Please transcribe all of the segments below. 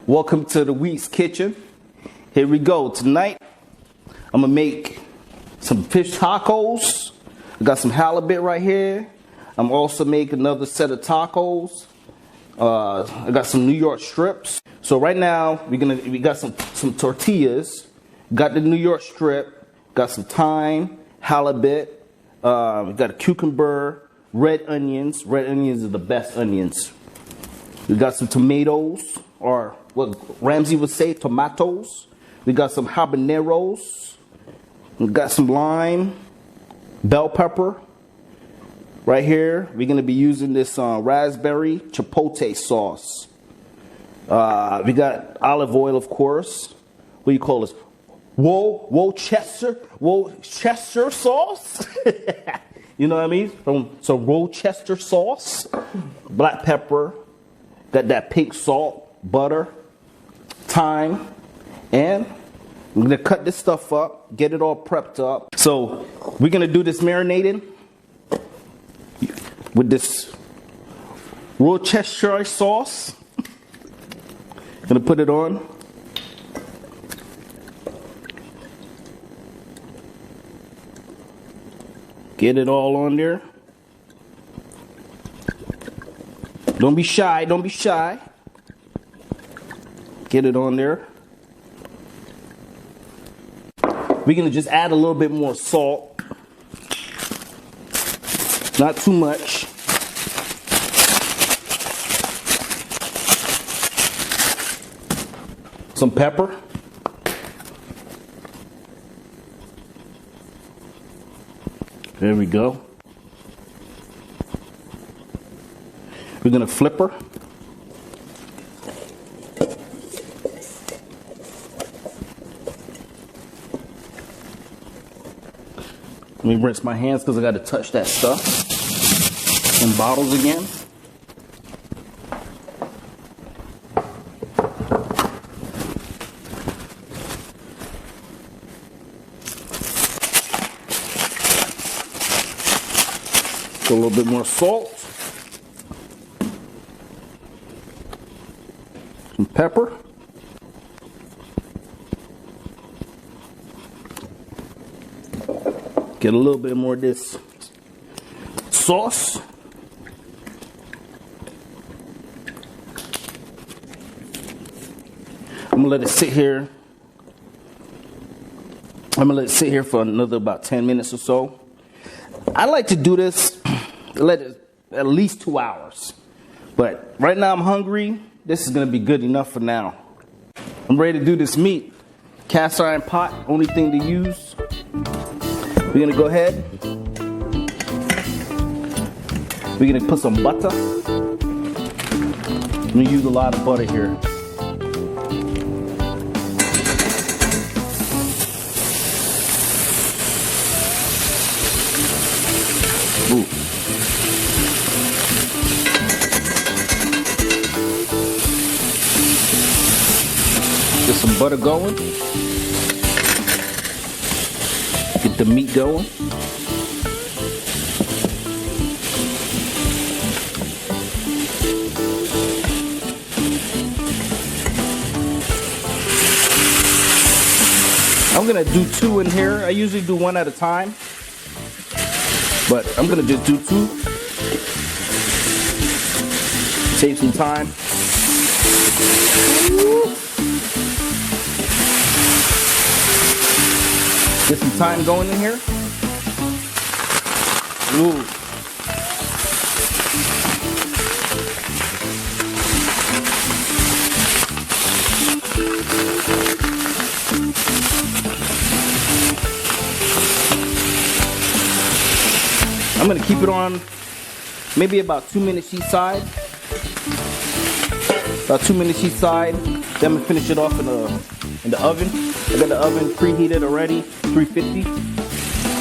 Welcome to the Wheat's Kitchen. Here we go. Tonight, I'm gonna make some fish tacos. I got some halibut right here. I'm also making another set of tacos. I got some New York strips. So right now, we got some tortillas. Got the New York strip. Got some thyme, halibut. We got a cucumber, red onions. Red onions are the best onions. We got some tomatoes, or what Ramsey would say, tomatoes. We got some habaneros. We got some lime, bell pepper. Right here, we're gonna be using this raspberry chipotle sauce. We got olive oil, of course. What do you call this? Worcester sauce. You know what I mean? Some Worcester sauce, black pepper. Got that pink salt, butter, thyme, and I'm gonna cut this stuff up, get it all prepped up. So we're gonna do this marinating with this Worcestershire sauce. Gonna put it on. Get it all on there. Don't be shy, don't be shy. Get it on there. We're gonna just add a little bit more salt. Not too much. Some pepper. There we go. We're gonna flip her. Let me rinse my hands because I got to touch that stuff in bottles again. Put a little bit more salt. Some pepper. Get a little bit more of this sauce. I'm gonna let it sit here. I'm gonna let it sit here for another about 10 minutes or so. I like to do this, let it at least 2 hours. But right now I'm hungry. This is gonna be good enough for now. I'm ready to do this meat. Cast iron pot, only thing to use. We're gonna go ahead. We're gonna put some butter. I'm gonna use a lot of butter here. Ooh. Get some butter going. Get the meat going. I'm gonna do 2 in here. I usually do 1 at a time, but I'm gonna just do 2. Save some time. Get some thyme going in here. Ooh. I'm gonna keep it on maybe about 2 minutes each side. About 2 minutes each side. Then I'm gonna finish it off in the oven. I got the oven preheated already, 350.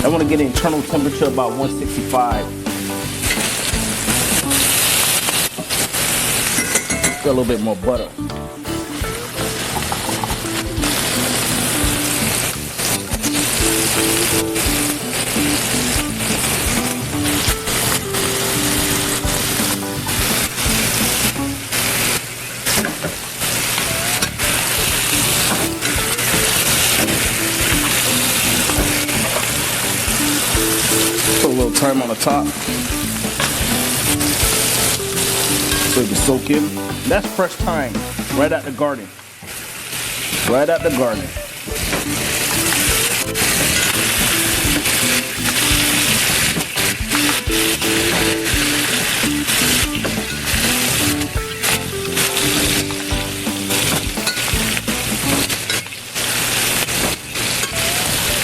I want to get an internal temperature about 165. Got a little bit more butter. thyme on the top so it can soak in. That's fresh thyme right out the garden. Right out the garden.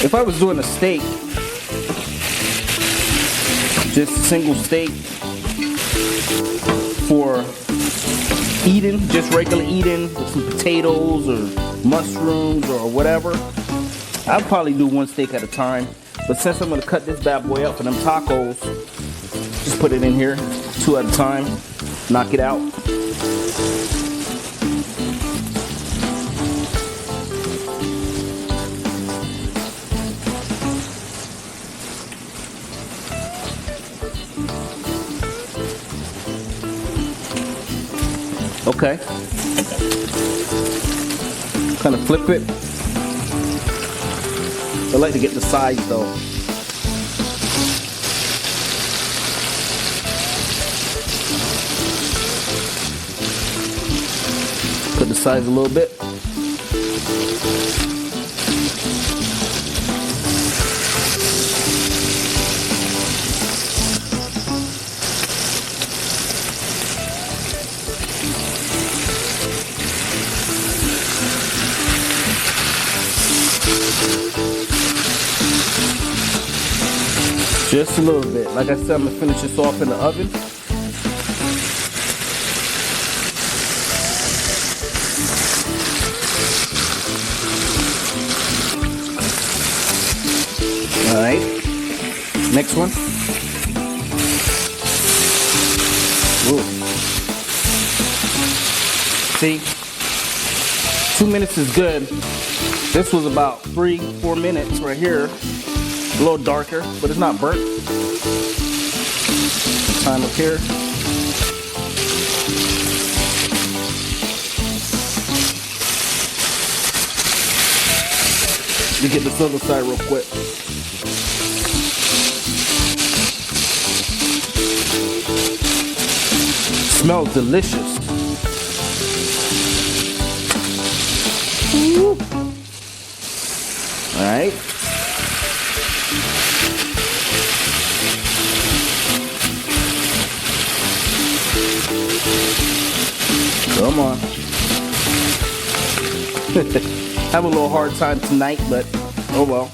If I was doing a steak, just a single steak for eating, just regular eating with some potatoes or mushrooms or whatever, I'd probably do one steak at a time. But since I'm gonna cut this bad boy up for them tacos, just put it in here, 2 at a time, knock it out. Okay. Kind of flip it. I like to get the sides though. Put the sides a little bit. Just a little bit. Like I said, I'm gonna finish this off in the oven. All right. Next one. Ooh. See? 2 minutes is good. This was about 3-4 minutes right here. A little darker, but it's not burnt. Time up here. You get this other side real quick. Smells delicious. Woo. All right. Come on. Have a little hard time tonight, but oh well.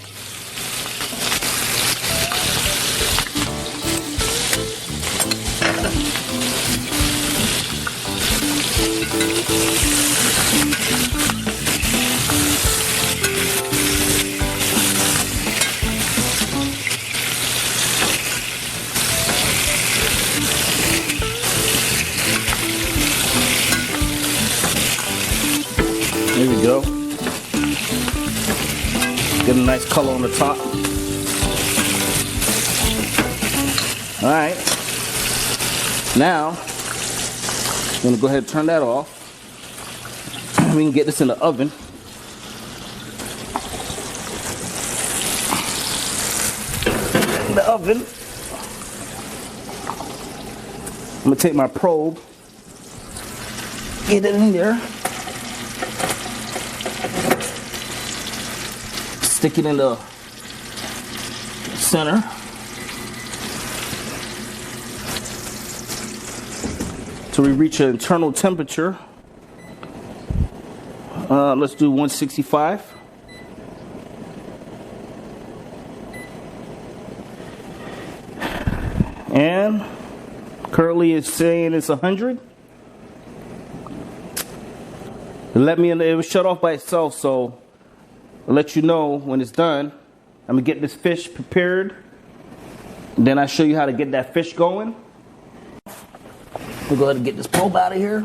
There we go. Get a nice color on the top. All right. Now, I'm gonna go ahead and turn that off. We can get this in the oven. In the oven. I'm gonna take my probe, get it in there. Stick it in the center. So we reach an internal temperature. Let's do 165. And currently it's saying it's 100. It was shut off by itself, so I'll let you know when it's done. I'm gonna get this fish prepared. Then I'll show you how to get that fish going. We'll go ahead and get this probe out of here.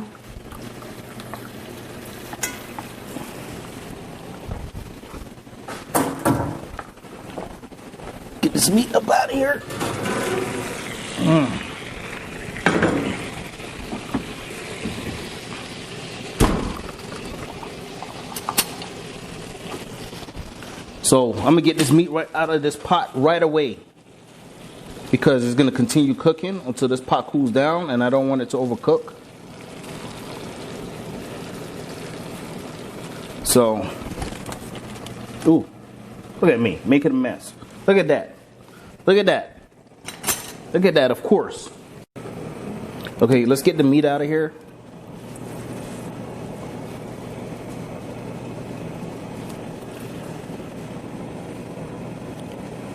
Get this meat up out of here. So I'm gonna get this meat right out of this pot right away. because it's gonna continue cooking until this pot cools down, and I don't want it to overcook. So, ooh, look at me, making a mess. Look at that. Look at that. Look at that, of course. Okay, let's get the meat out of here.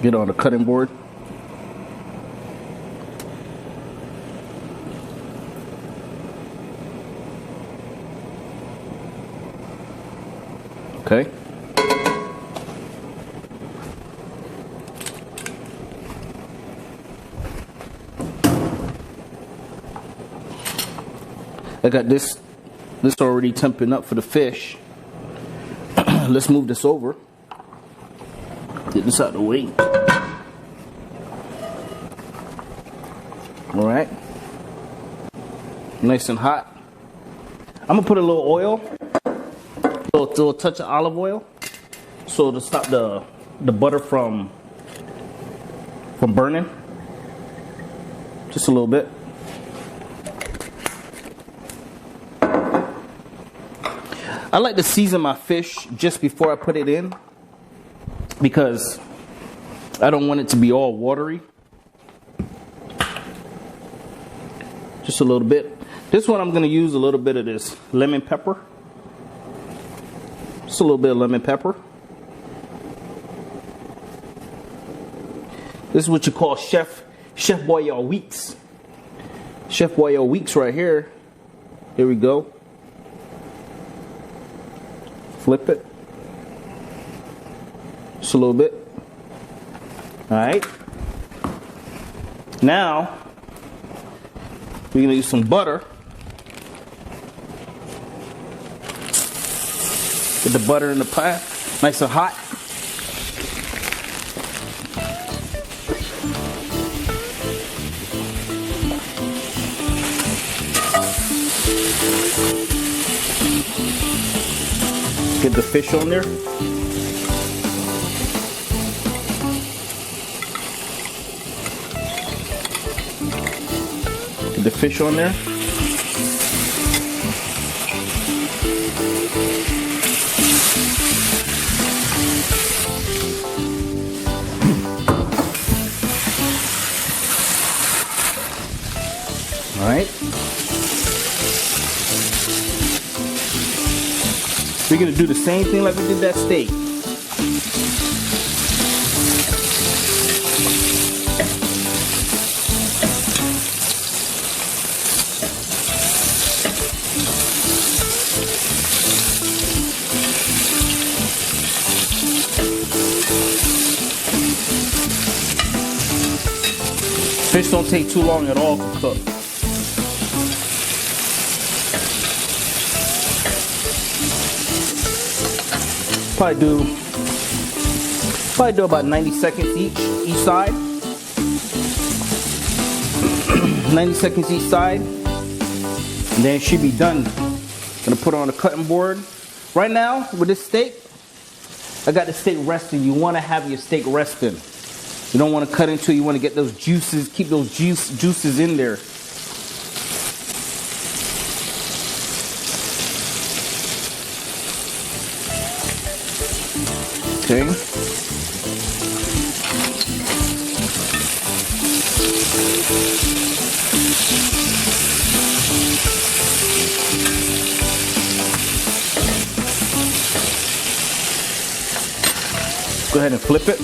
Get on the cutting board. Okay. I got this already temping up for the fish. Let's move this over. Get this out of the way. All right. Nice and hot. I'm gonna put a little oil, a little touch of olive oil, so to stop the butter from burning. Just a little bit. I like to season my fish just before I put it in because I don't want it to be all watery. Just a little bit. This one I'm going to use a little bit of this lemon pepper. Just a little bit of lemon pepper. This is what you call Chef Boyardee Weeks. Chef Boyardee Weeks right here. Here we go. Flip it. Just a little bit. All right. Now, we're going to use some butter. Get the butter in the pan, nice and hot. Get the fish on there. Get the fish on there. All right. We're going to do the same thing like we did that steak. Fish don't take too long at all to cook. Probably do about 90 seconds each side. 90 seconds each side. And then it should be done. Gonna put it on the cutting board. Right now, with this steak, I got the steak resting. You wanna have your steak resting. You don't wanna cut into it, you wanna get those juices, keep those juices in there. Okay. Go ahead and flip it.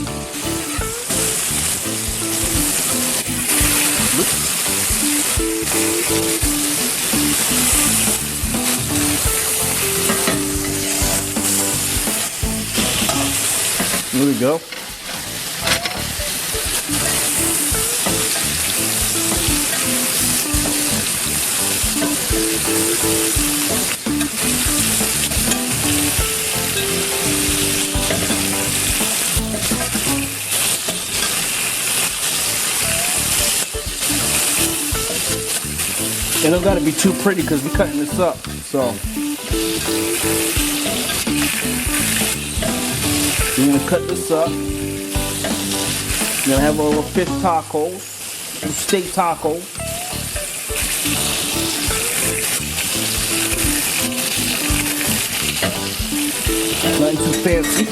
There we go. It don't gotta be too pretty because we're cutting this up, so we're gonna cut this up. We're gonna have our little fish tacos. some steak tacos. Nothing too fancy.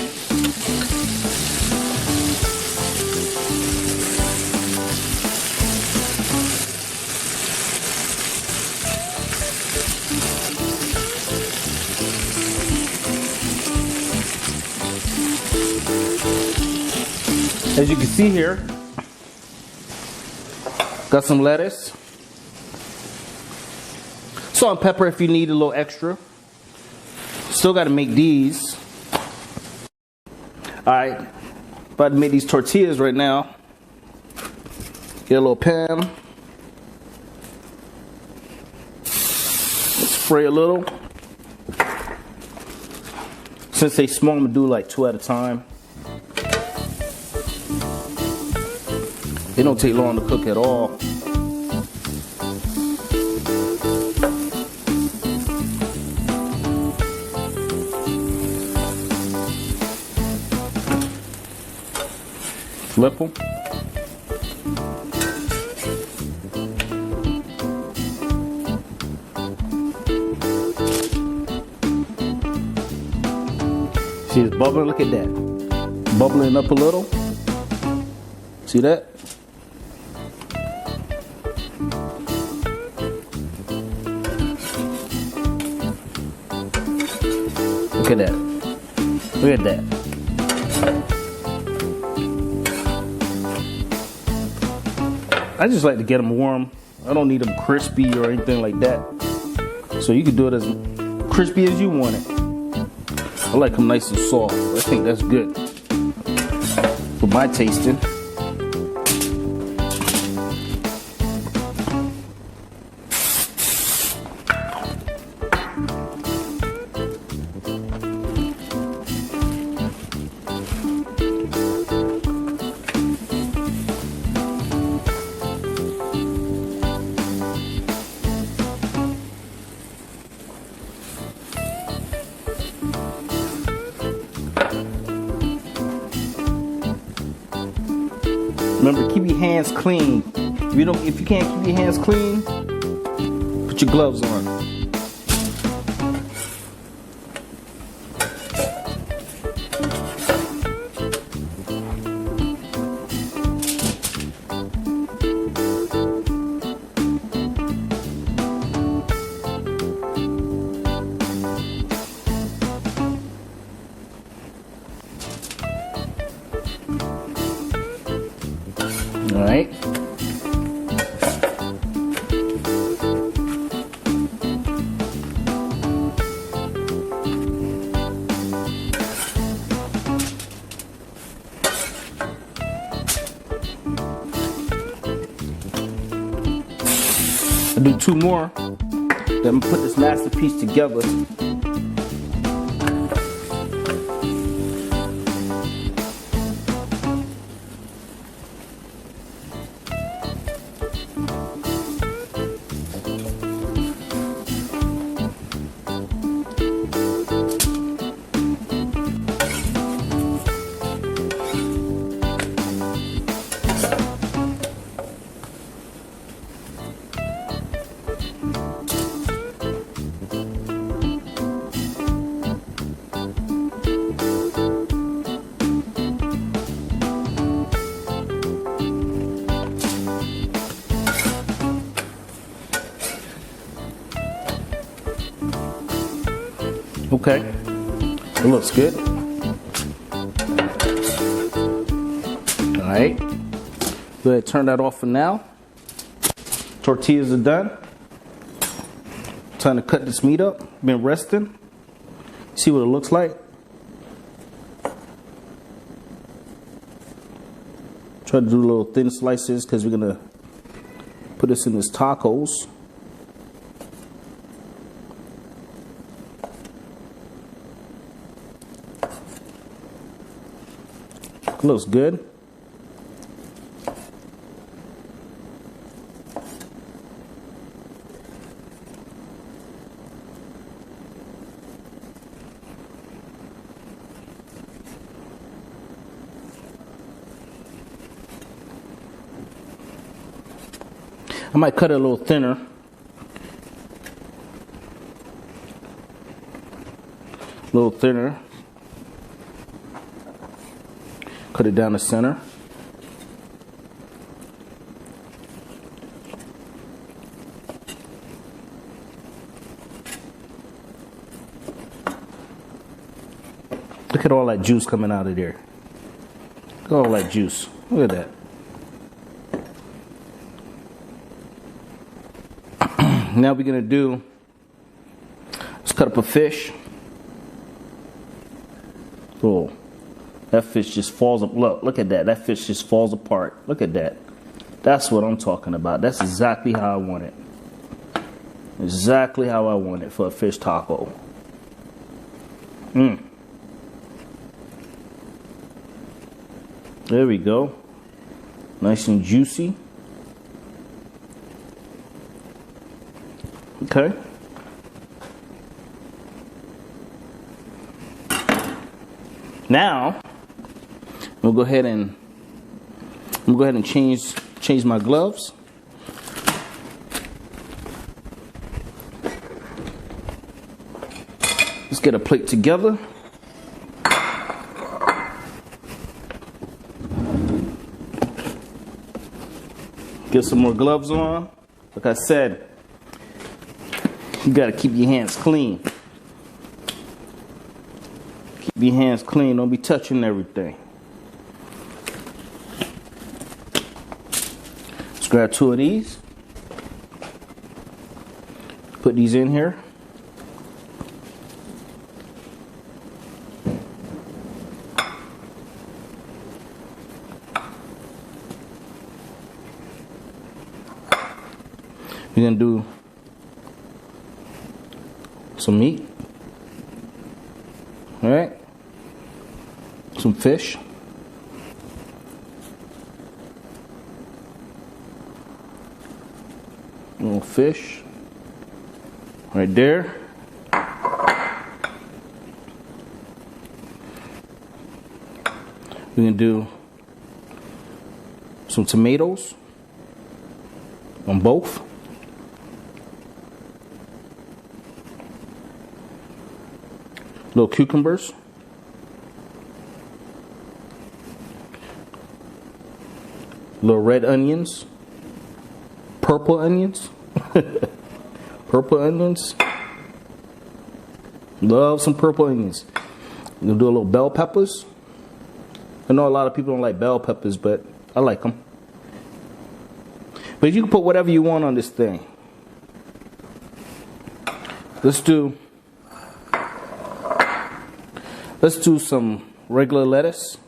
As you can see here, got some lettuce, salt and pepper if you need a little extra. Still got to make these. All right, about to make these tortillas right now. Get a little pan. Spray a little. Since they small, I'm gonna do like 2 at a time. They don't take long to cook at all. Flip them. See, it's bubbling. Look at that. Bubbling up a little. See that? Look at that. Look at that. I just like to get them warm. I don't need them crispy or anything like that. So you can do it as crispy as you want it. I like them nice and soft. I think that's good for my tasting. Remember, keep your hands clean. If you can't keep your hands clean, put your gloves on. All right. I'll do 2 more. Then I'm gonna put this masterpiece together. Okay, it looks good. All right, go ahead, turn that off for now. Tortillas are done. Time to cut this meat up. Been resting. See what it looks like. Try to do little thin slices because we're gonna put this in this tacos. Looks good. I might cut it a little thinner. A little thinner. Cut it down the center. Look at all that juice coming out of there. Look at all that juice. Look at that. Now we're going to do, let's cut up a fish. Oh, that fish just falls up. Look at that. That fish just falls apart. Look at that. That's what I'm talking about. That's exactly how I want it. Exactly how I want it for a fish taco. There we go. Nice and juicy. Okay. Now, we'll go ahead and change my gloves. Let's get a plate together. Get some more gloves on. Like I said, you gotta keep your hands clean. Keep your hands clean. Don't be touching everything. Let's grab 2 of these. Put these in here. We're gonna do some meat. All right. Some fish. A little fish. Right there. We're gonna do some tomatoes on both. Little cucumbers. Little red onions. Purple onions. Purple onions. Love some purple onions. I'm gonna do a little bell peppers. I know a lot of people don't like bell peppers, but I like them. But you can put whatever you want on this thing. Let's do some regular lettuce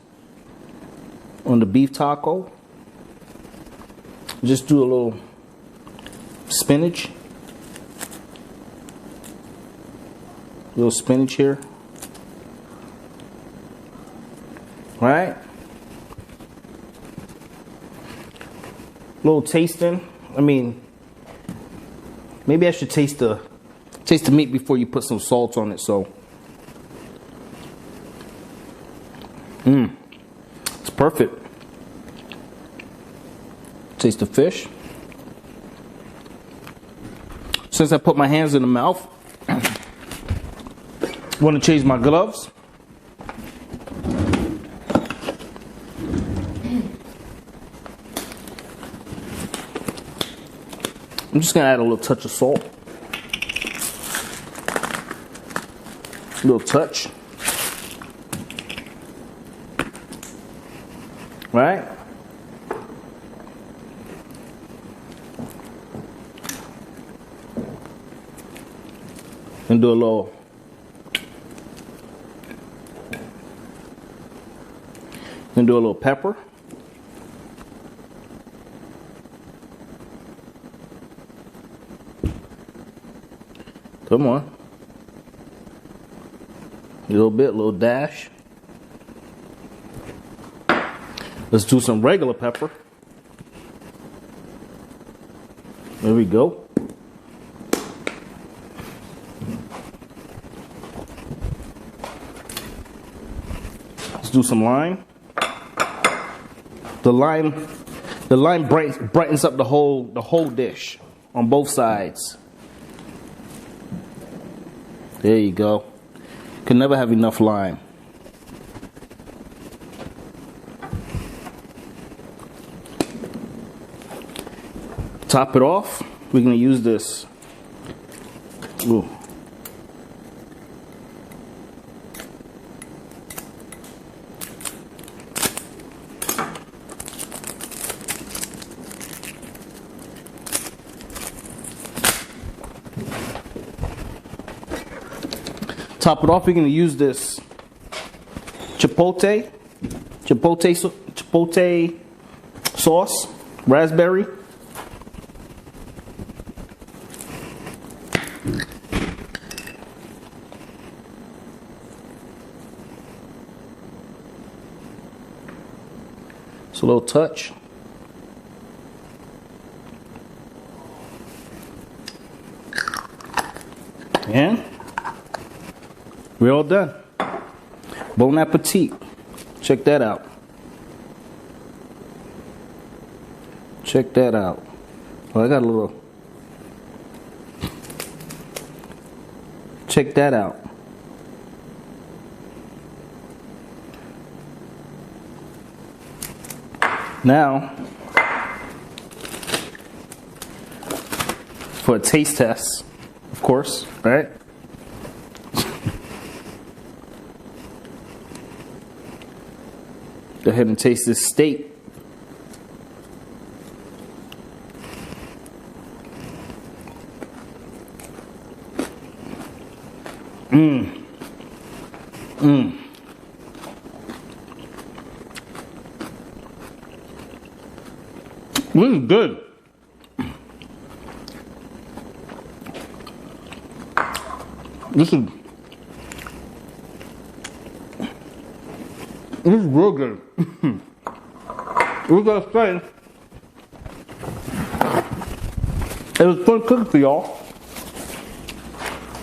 on the beef taco. Just do a little spinach. A little spinach here. Right? A little tasting. I mean, maybe I should taste the meat before you put some salt on it, so. It's perfect. Taste the fish. Since I put my hands in the mouth, I want to change my gloves. I'm just going to add a little touch of salt. A little touch. Right? And do a little pepper. Come on. A little bit, a little dash. Let's do some regular pepper. There we go. Let's do some lime. The lime The lime brightens up the whole dish on both sides. There you go. Can never have enough lime. Top it off. We're gonna use this. Ooh. Top it off. We're gonna use this chipotle sauce, raspberry. Just a little touch. And we're all done. Bon appetit. Check that out. Check that out. Well, I got a little. Check that out. Now, for a taste test, of course, right? Go ahead and taste this steak. This is good. This is real good. We gotta say, it was fun cooking for y'all.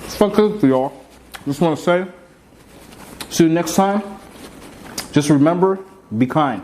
It's fun cooking for y'all. Just want to say, see you next time. Just remember, be kind.